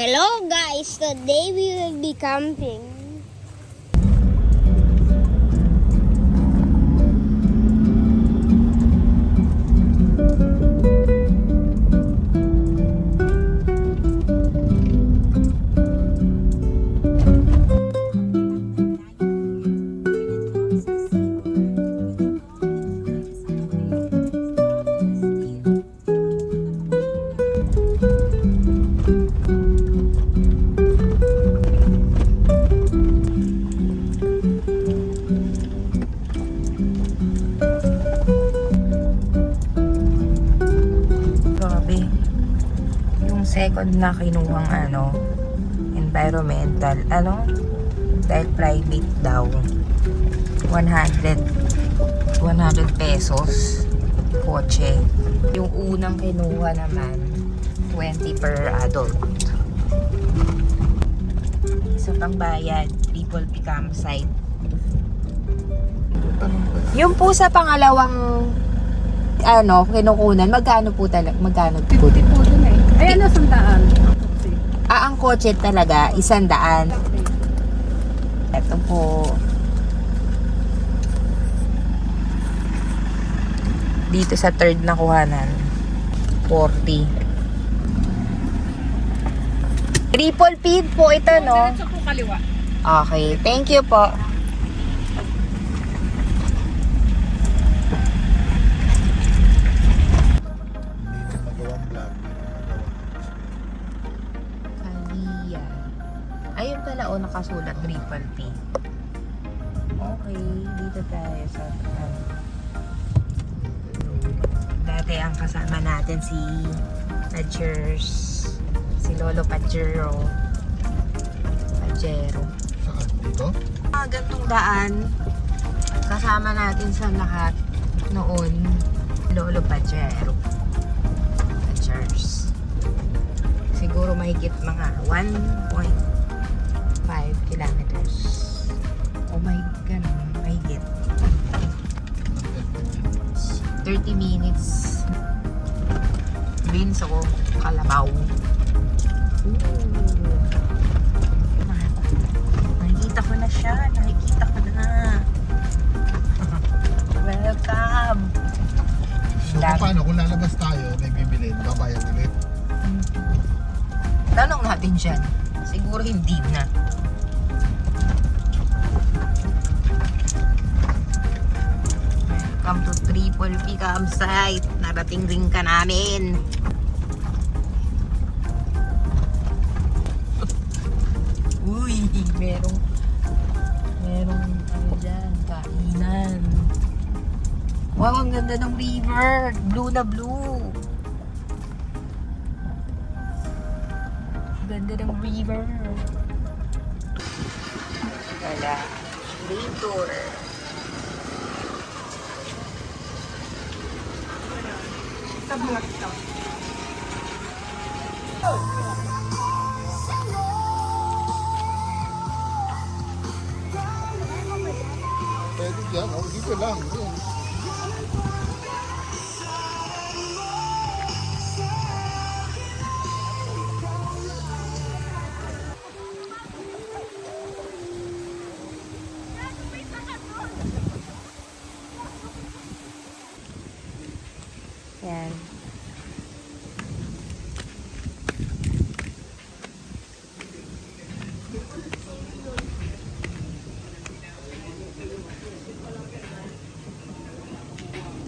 Hello guys, today we will be camping. Second na kinuhang environmental dahil private daw 100 pesos kotse. Yung unang kinuha naman 20 per adult. Isa pang bayad, people campsite. Yung po sa pangalawang kinukunan, magkano po talaga? Magkano? 50 po dun eh. Ay, ano, 100? Ang kotse talaga, 100. Ito po. Dito sa third na kuhanan, 40. Triple feed po ito, no? Diretso po kaliwa. Okay, thank you po. Kalia. Ayun pala, nakasulat triple P. Okay, dito tayo sa dati ang kasama natin si Padgers, si Lolo Pajero. Saan? Dito? Gantong daan, kasama natin sa lahat noon, Lolo Pajero. Pajers. Siguro mahigit mga 1.5 kilometers. Oh my God, mahigit. 30 minutes. Beans o kalabaw. Nakikita ko na siya. Nakikita ko na. Welcome. So, paano? Kung lalabas tayo, may bibilin, babayad ulit. Tanong natin siya. Siguro hindi na. Welcome to Triple P campsite. Narating rin ka namin. Uy, merong dyan, kainan. Wow, ang ganda ng river. Blue na blue. Ganda ng river. Wala. Day tour. Sa buhat ito. Pwede dyan, dito lang. Yun. Yan.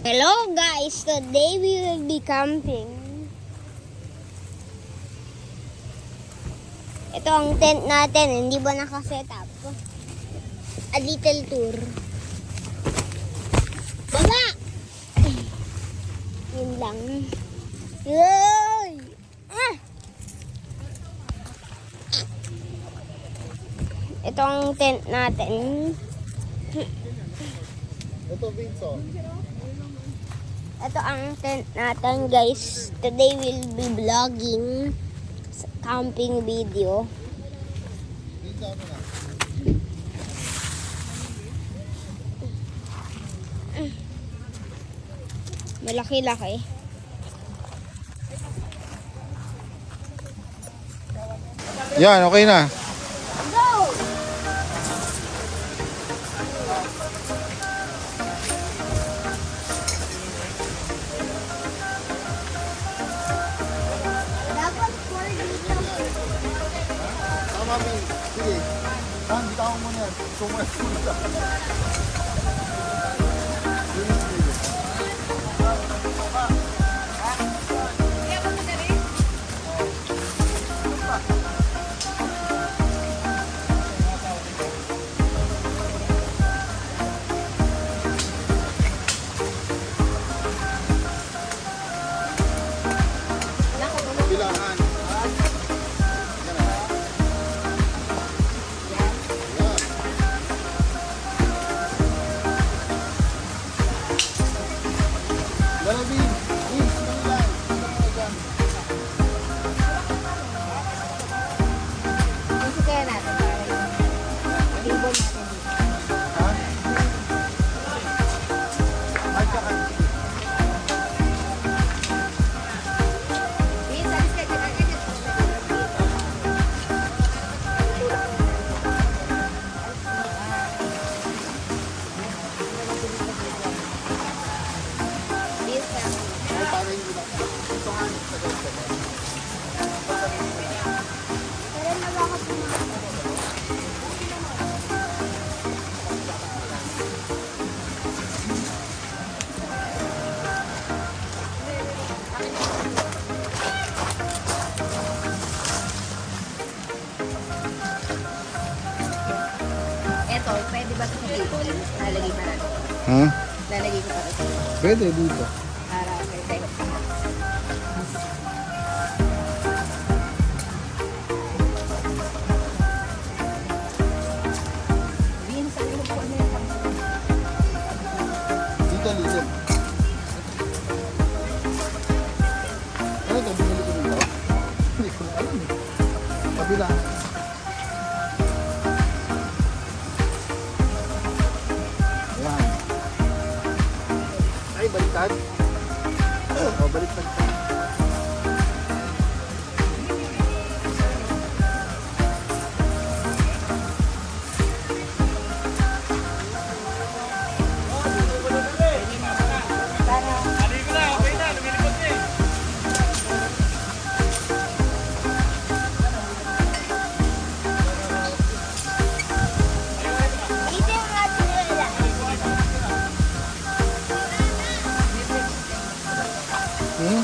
Hello guys, today we will be camping. Ito ang tent natin, hindi ba nakaset up? A little tour. Baba! Yun lang. Yay! Ah! Ito ang tent natin. Ito, Vinson. Ito ang tent natin guys. Today we'll be vlogging camping video. Vinson, ano na? Malaki-laki. Yan, okay na. Go! Dapat 4 dito. Tama, Bin. Sige. Saan, bitawan mo na yan. Sumulat. Bilangan. Dalabi. Please, kami lang. Kasi kaya natin para yung table natin dito. Ha? Ay, saka. Please, alis ka dyan. Please, Ay, para hindi na. Ito nga. Tagal-tagal. pero nabakot mo. Eto, pwede ba ito sa table? Lalagay pa natin. Hmm? Lalagay ko pa ito. Pwede dito. Para may tayo. Bin, sa iyo po ano yan? Dito, dito. Ano ito? Binili ko dito? Hindi ko na alam eh. Kabila. Ayan. Ay, baliktad. O, baliktad ka. Dito yung ating wala. Hmm?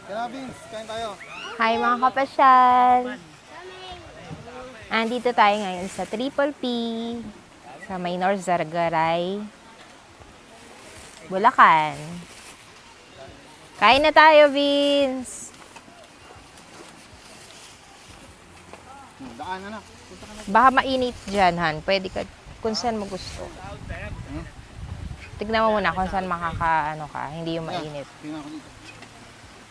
Kaya Vince, kain tayo. Hi mga kapasyal! Andito tayo ngayon sa Triple P sa Maynor Zargaray, Bulacan. Kain na tayo, Vince! Daan na. Punta ka na. Baka mainit dyan, Han. Pwede ka, kung saan mo gusto. Tignan mo muna kung saan makaka, hindi yung mainit. Tingnan ko dito.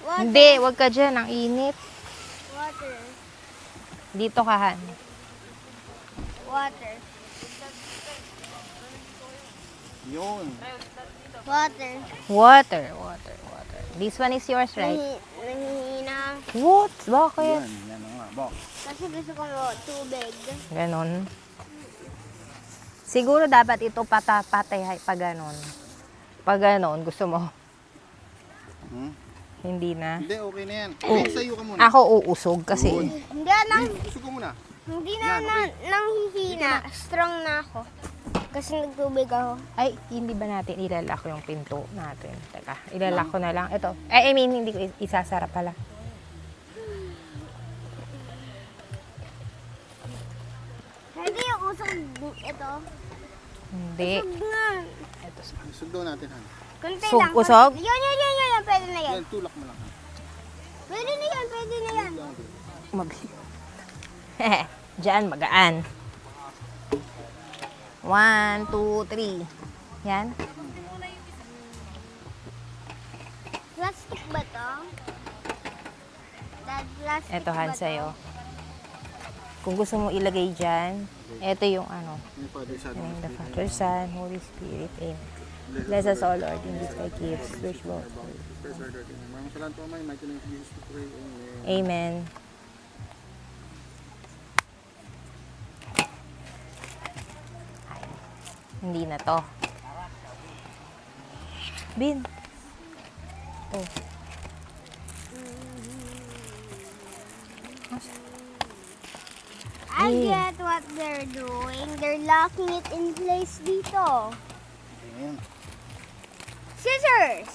Water. Hindi, wag ka dyan. Ang init. Water. Dito ka, Han. Water. Yun. Water. Water. This one is yours, right? Nangihina. What? Bakit? Yan nga. Bak. Kasi gusto ko tubig. Ganon. Siguro dapat ito patay pag ganon. Pag ganon, gusto mo? Hmm? Hindi na. Hindi, okay na yan. Oh. Sayo ka muna. Ako uusog kasi. Hindi nang Usog ka muna. hindi na nanghihina. Strong na ako. Kasi nagtubig ako. Ay, hindi ba natin ilalak yung pinto natin? Teka, ilalak ko na lang. Ito. I mean, hindi ko isasara pala. Hindi yung usog ito. Hindi. Usog na. Ito. Usog daw natin, Han. Kunti Usog, lang. usog? Yan. Pwede na yan. Yan, tulak mo lang, Han. Pwede na yan. Mabilis. Diyan, magaan. 1, 2, 3. Yan. Plastic ba to? Dad, plastic Ito, Han, ba to? sa'yo. Kung gusto mo ilagay dyan, ito yung ano. Yung Father, Son, In the Holy Spirit. Father, Son, Holy Spirit. Amen. Bless us all, Lord, in this thy gifts, spiritual. First order. Maraming salamat po, Amay. Mighty name of Jesus to pray. Amen. Amen. Ay, hindi na to. Bin. To. I get what they're doing. They're locking it in place dito. Amen. Scissors!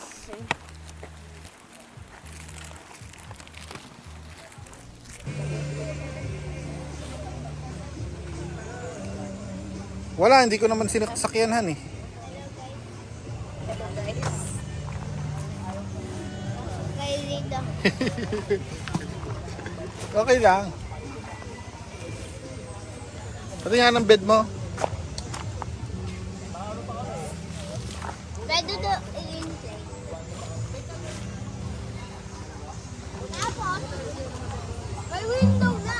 Wala, hindi ko naman sinasakyan, Han, eh. Kay Rida. Okay lang. Pati nga ng bed mo. Pwede do in place. Tapos, may window na.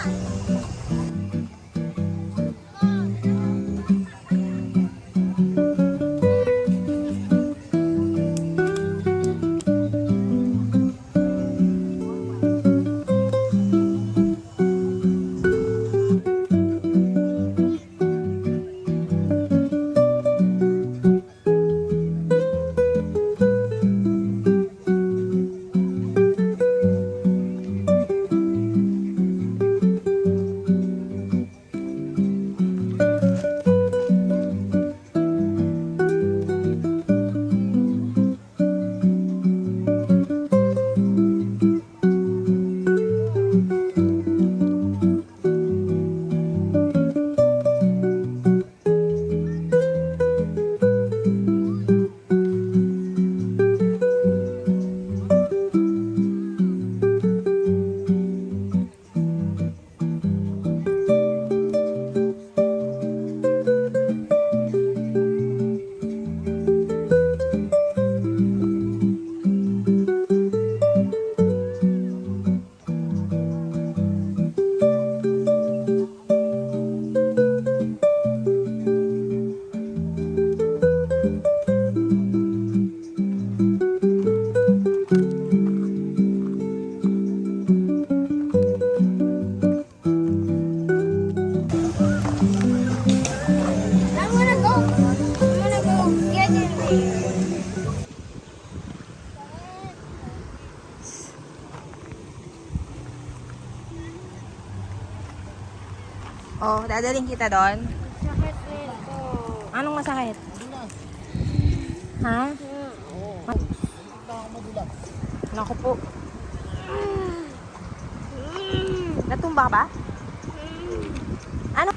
Oh, dadaling kita doon. Sakit nito. Anong masakit? Ha? Naku po. Natumba ka ba? Ano?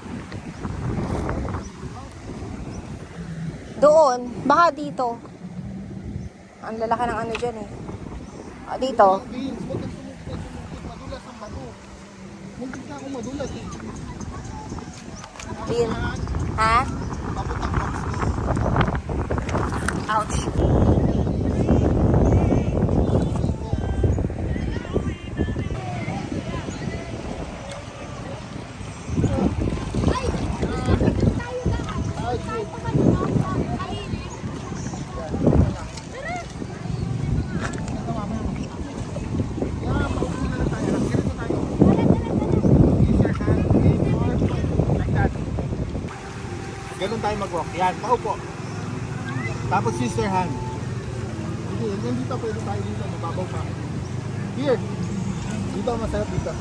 Doon. Baka dito. Ang lalaki ng ano dyan eh. Ah, dito. Vince, huwag kang sumukit. Madulas ang bato. Muntik na ako madulas, eh. Din. Ha? Ouch. Ganun tayo mag-walk. Yan, paupo. Tapos sister hand. Hindi, yan dito pwede tayo dito. Mababaw pa. Here. Dito, masarap dito.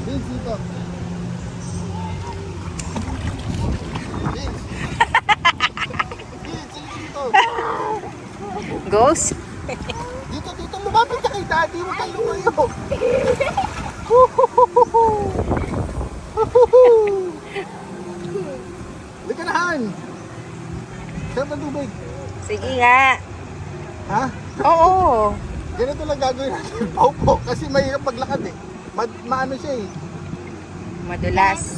Vince, dito. Vince. Vince, dito. Ghost? Dito, dito. Lumapit ka kay daddy. Huwag kayo lumayo. Lika na, Han. Sarap ng tubig. Sige nga. Ha? Oo. Ganito lang gagawin natin. Paupo. Kasi mahirap maglakad eh. Maano siya eh. Madulas.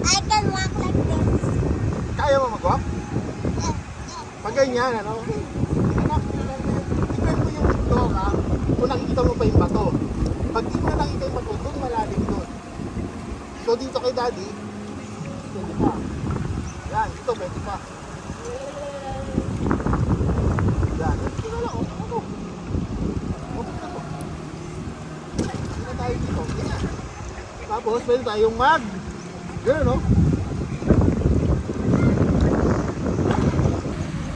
I can walk like this. Kaya mo mag-walk? Pag ganyan, ano? Anak, tignan mo yung ito, ha? Kung nakikita mo pa yung bato. Pag di mo na nakita yung bato, doon malalim doon. So dito kay daddy, pwede pa. Yan, dito pwede pa. Yan, dito na lang, ano? Okay na to. Dito na tayo dito. Ganyan. Tapos pwede tayong gano'n, no?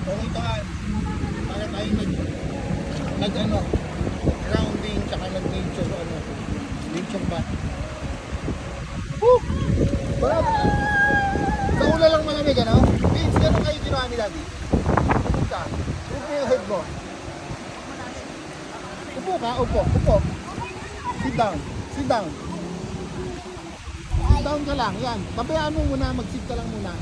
Pawitaan. Para tayo nag grounding, tsaka nag-nature, nature bath. Woo! Barap! Sa ula lang malamig, ano? Vince, gano'n kayo ginawa ni daddy? Upo ka. Upo yung head mo. Upo ka, upo, upo. Sit down, sit down. Sit down ka lang, yan. Pabayaan mo muna, mag-sit ka lang muna.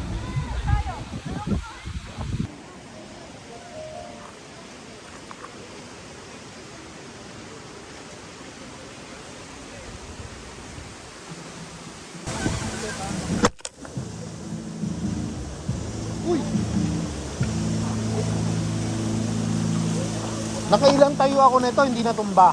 Uy! Nakailang tayo ako nito, hindi natumba.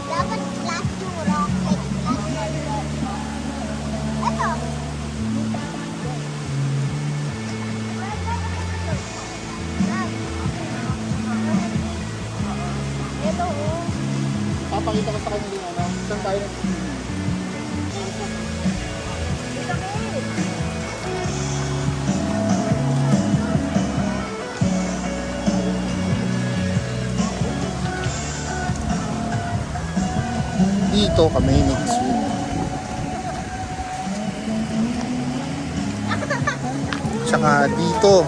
Dapat flat yung rock. Like flat na rock. Ito. Ito, oh. Papakita ko sa kanya yung ano, saan tayo dito kami nag-swim. Tsaka dito.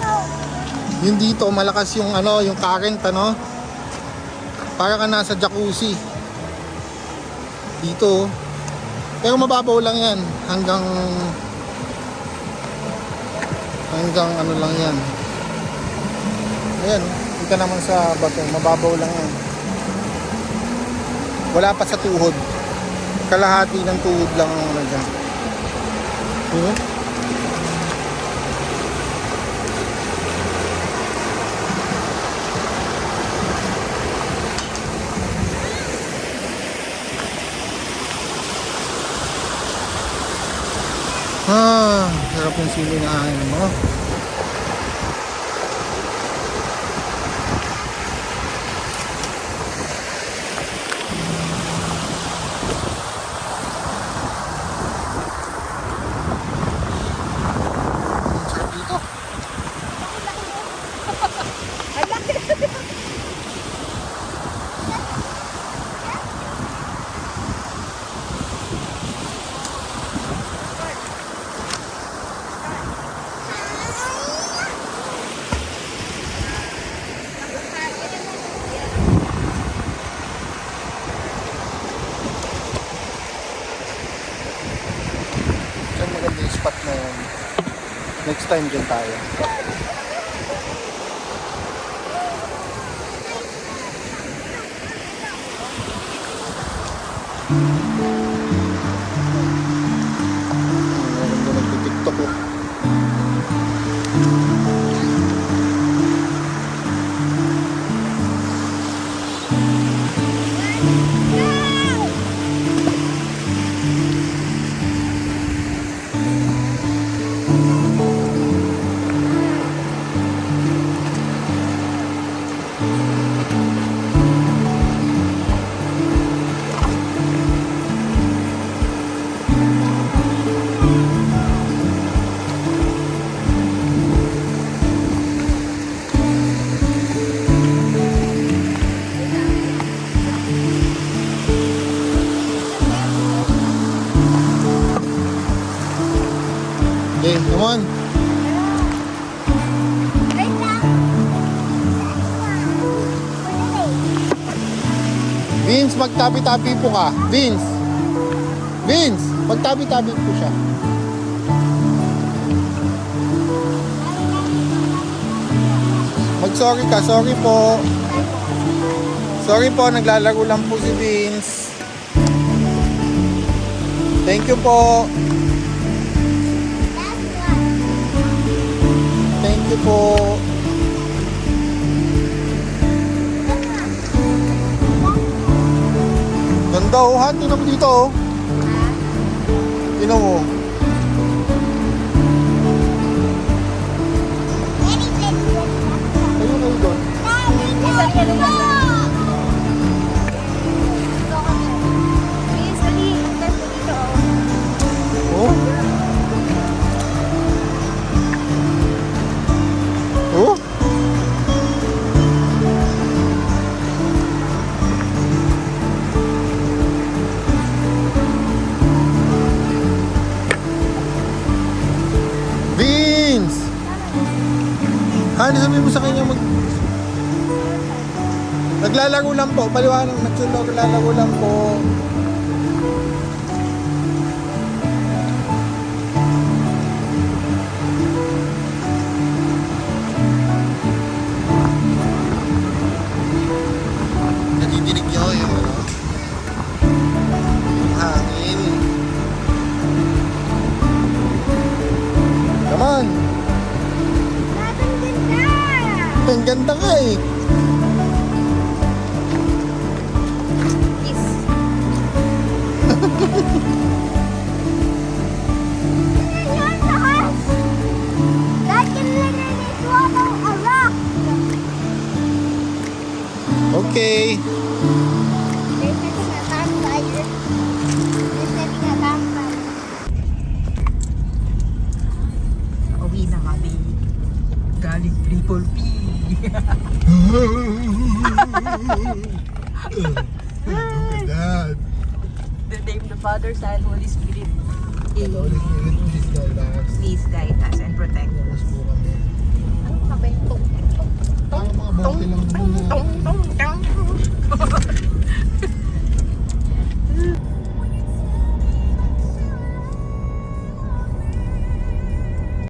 Yung dito malakas yung ano, yung current ano. Para ka nasa jacuzzi. Dito. Pero mababaw lang 'yan hanggang ano lang 'yan. Ayan, dito naman sa bato, mababaw lang 'yan. Wala pa sa tuhod. Kalahati ng tuhod lang ang ano dyan. Sarap yung sili na ahin mo. Sarap dito. Saan maganda yung spot na yun? Next time dyan tayo. Meron doon nagtitiktok oh. Okay, come on. Wait lang. Vince, magtabi-tabi po ka. Vince! Vince! Magtabi-tabi po siya. Mag-sorry ka. Sorry po. Sorry po, naglalaro lang po si Vince. Thank you po. Thank you po. Ganda oh, ha? Tinan mo dito oh. Tinan mo. Ayun kayo doon. Oh? Oh? Vince! Ano sabihin mo sa kanya naglalaro lang po, paliwanag, naglalaro lang po. Nadidinig niyo yung ano? Yung hangin. Come on! Ang ganda ka eh! Kiss. Okay. Uwi na kami. Galing Triple P. Dad. The name of the Father, Son, Holy Spirit. Holy Spirit, please guide us. Please guide us and protect us. Tapos po kami. Ano ka ba ito? Parang mga